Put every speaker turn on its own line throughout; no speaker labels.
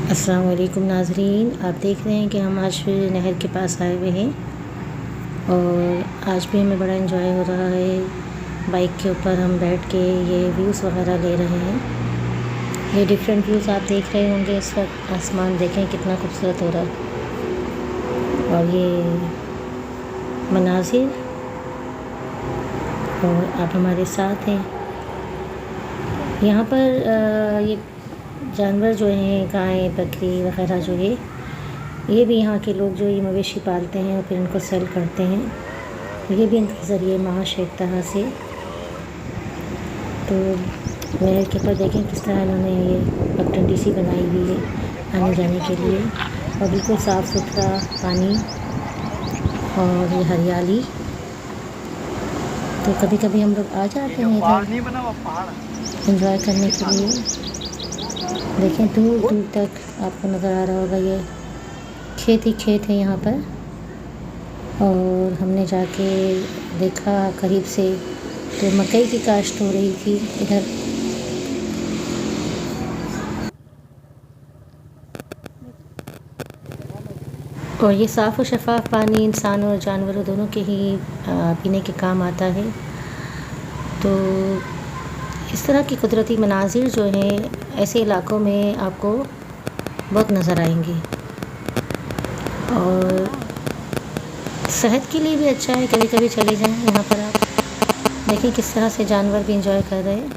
अस्सलाम वालेकुम नाज़रीन, आप देख रहे हैं कि हम आज फिर नहर के पास आए हुए हैं और आज भी हमें बड़ा एंजॉय हो रहा है। बाइक के ऊपर हम बैठ के ये व्यूज़ वगैरह ले रहे हैं। ये डिफरेंट व्यूज़ आप देख रहे होंगे इस वक्त। आसमान देखें कितना खूबसूरत हो रहा है और ये मनाज़िर, और आप हमारे साथ हैं। यहाँ पर ये जानवर जो हैं, गाय बकरी वगैरह जो है, ये भी यहाँ के लोग जो ये मवेशी पालते हैं और फिर इनको सेल करते हैं। ये भी इनके ज़रिए माश है एक तरह से। तो नहर के ऊपर देखें किस तरह इन्होंने ये पगडंडी सी बनाई हुई है आने जाने के लिए, और बिल्कुल साफ़ सुथरा पानी और ये हरियाली। तो कभी कभी हम लोग आ जाते हैं इधर एंजॉय करने के लिए। देखें दूर दूर तक आपको नज़र आ रहा होगा, ये खेत ही खेत है यहाँ पर। और हमने जाके देखा करीब से तो मकई की काश्त हो रही थी इधर। और ये साफ़ और शफ़ाफ़ पानी इंसान और जानवरों दोनों के ही पीने के काम आता है। तो इस तरह की कुदरती मनाज़िर जो हैं ऐसे इलाक़ों में आपको बहुत नज़र आएंगे, और सेहत के लिए भी अच्छा है। कभी कभी चले जाएं यहाँ पर, आप देखें किस तरह से जानवर भी इंजॉय कर रहे हैं।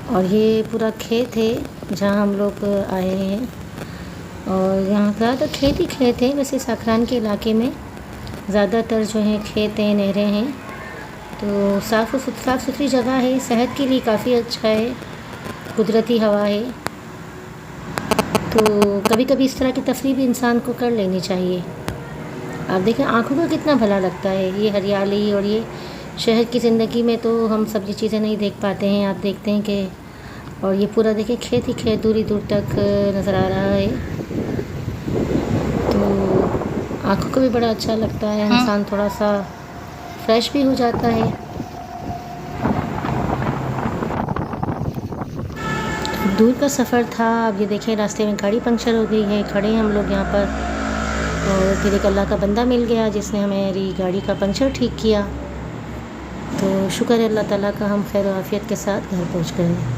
और ये पूरा खेत है जहाँ हम लोग आए हैं, और यहाँ का तो खेत ही खेत है। वैसे साखरान के इलाके में ज़्यादातर जो हैं खेत हैं, नहरें हैं, तो साफ़ सुथरी जगह है। सेहत के लिए काफ़ी अच्छा है, कुदरती हवा है। तो कभी कभी इस तरह की तफरीह भी इंसान को कर लेनी चाहिए। आप देखें आँखों को कितना भला लगता है ये हरियाली। और ये शहर की ज़िंदगी में तो हम सब ये चीज़ें नहीं देख पाते हैं। आप देखते हैं कि, और ये पूरा देखें खेत ही खेत दूरी दूर तक नज़र आ रहा है। तो आँखों को भी बड़ा अच्छा लगता है, इंसान थोड़ा सा फ्रेश भी हो जाता है। दूर का सफ़र था। अब ये देखें रास्ते में गाड़ी पंक्चर हो गई है, खड़े हैं हम लोग यहाँ पर। और फिर एक अल्लाह का बंदा मिल गया जिसने हमारी गाड़ी का पंक्चर ठीक किया। तो शुक्र है अल्लाह ताला का, हम खैर आफियत के साथ घर पहुँच गए।